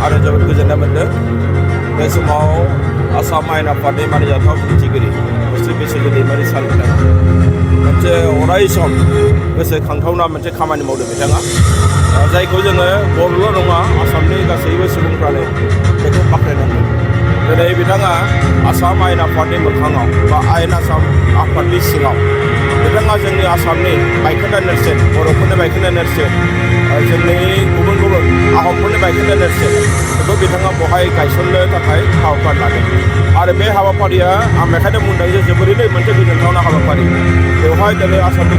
आरो जोबोद गोजोननाय मोनदों बे समाव आसाम आयेन आफादनि मानिजाथाव बुंथिगिरि मुस्रि बैसोगो दैमारि सारमोना मोनसे अराय सम गोसोखांथावना मोनसे खामानि मावदों बिथाङा जायखौ जोङो बर'ल' नङा आसामनि गासैबो सुबुंफ्रानो बेखौ बाख्नायनांगोन दिनै बिथाङा आसाम आयेन आफादनि मोखाङाव बा आयेन आसाम आफादनि सिङाव बिथाङा जोंनि आसामनि बायखोन्दा नेरसोन बर'फोरनि बायखोन्दा नेरसोन जोंनि गुबुन गुबुन आहमफोरनि बायखोन्दा नेरसोन बेखौ बिथाङा बहाय गायसननो थाखाय हाबाफारि लादों आरो बे हाबाफारिया आं बेखायनो बुंदों जे जोबोरैनो मोनसे गोजोनथावना हाबाफारि बेवहाय दिनै आसामनि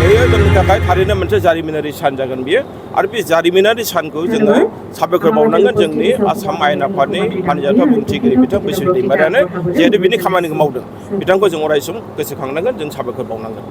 बेयो जोंनि थाखाय थारैनो मोनसे जारिमिनारि सान जागोन बियो आरो बे जारिमिनारि सानखौ जोङो साबायखर बावनांगोन जोंनि आसाम आयेन आफादनि मानिजाथाव बुंथिगिरि बिथां बैसोगो दैमारियानो जिहेतु बिनि खामानिखौ मावदों बिथांखौ जों अराय सम गोसोखांनांगोन जों साबायखर बावनांगोन।